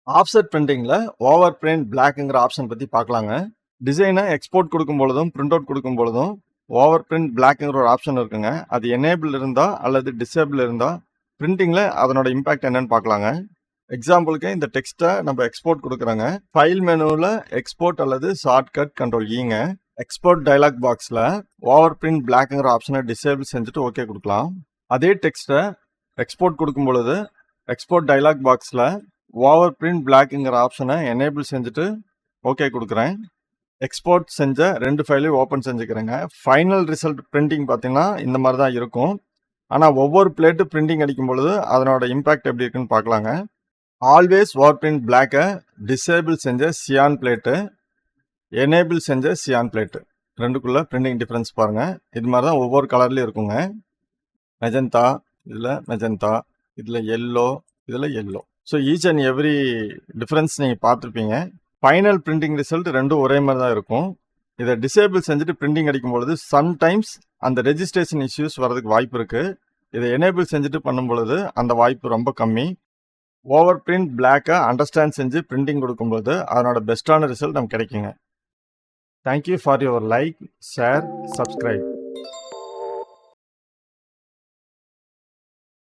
Offset பிரிண்டிங்ல over print பிளாக்ங்கிற option பத்தி பார்க்கலாங்க. டிசைனை எக்ஸ்போர்ட் கொடுக்கும் பொழுதும் பிரிண்ட் அவுட் கொடுக்கும் பொழுதும் ஓவர் பிரிண்ட் பிளாக்ங்கிற ஒரு ஆப்ஷன் இருக்குங்க. அது எனேபிள் இருந்தா அல்லது டிசேபிள் இருந்தா பிரிண்டிங்ல அதனோட இம்பாக்ட் என்னன்னு பார்க்கலாங்க. எக்ஸாம்பிளுக்கு இந்த டெக்ஸ்ட்டை நம்ம எக்ஸ்போர்ட் கொடுக்குறாங்க. ஃபைல் மெனுவில் எக்ஸ்போர்ட் அல்லது ஷார்ட்கட் கண்ட்ரோல் ஈங்க. எக்ஸ்போர்ட் டயலாக் பாக்ஸில் ஓவர் பிரிண்ட் பிளாக்ங்கிற ஆப்ஷனை டிசேபிள் செஞ்சுட்டு ஓகே கொடுக்கலாம். அதே டெக்ஸ்ட்டை எக்ஸ்போர்ட் கொடுக்கும் பொழுது எக்ஸ்போர்ட் டயலாக் பாக்ஸில் ஓவர் பிரிண்ட் பிளாக்ங்கிற ஆப்ஷனை எனேபிள் செஞ்சுட்டு ஓகே கொடுக்குறேன். எக்ஸ்போர்ட் செஞ்ச 2 ஃபைலையும் ஓப்பன் செஞ்சுக்கிறேங்க. ஃபைனல் ரிசல்ட் பிரிண்டிங் பார்த்தீங்கன்னா இந்த மாதிரி தான் இருக்கும். ஆனால் ஒவ்வொரு பிளேட்டு பிரிண்டிங் அடிக்கும் பொழுது அதனோட இம்பாக்ட் எப்படி இருக்குன்னு பார்க்கலாங்க. ஆல்வேஸ் ஓவர் பிரிண்ட் பிளாக்கை டிசேபிள் செஞ்ச சியான் பிளேட்டு, எனேபிள் செஞ்ச சியான் பிளேட்டு ரெண்டுக்குள்ள பிரிண்டிங் டிஃப்ரென்ஸ் பாருங்கள். இது மாதிரி தான் ஒவ்வொரு கலர்லேயும் இருக்குங்க. மெஜந்தா, இதில் மெஜந்தா, இதில் எல்லோ, இதில் yellow. So each and every difference நீங்கள் பார்த்துருப்பீங்க. ஃபைனல் பிரிண்டிங் ரிசல்ட் ரெண்டும் ஒரே மாதிரி தான் இருக்கும். இதை டிசேபிள் செஞ்சுட்டு பிரிண்டிங் அடிக்கும் பொழுது சம்டைம்ஸ் அந்த ரெஜிஸ்ட்ரேஷன் இஷ்யூஸ் வரதுக்கு வாய்ப்பு இருக்குது. இதை எனேபிள் செஞ்சுட்டு பண்ணும் பொழுது அந்த வாய்ப்பு ரொம்ப கம்மி. ஓவர் பிரிண்ட் பிளாக்கை அண்டர்ஸ்டாண்ட் செஞ்சு பிரிண்டிங் கொடுக்கும்போது அதனோட பெஸ்ட்டான ரிசல்ட் நமக்கு கிடைக்குங்க. Thank you for your like, share, subscribe.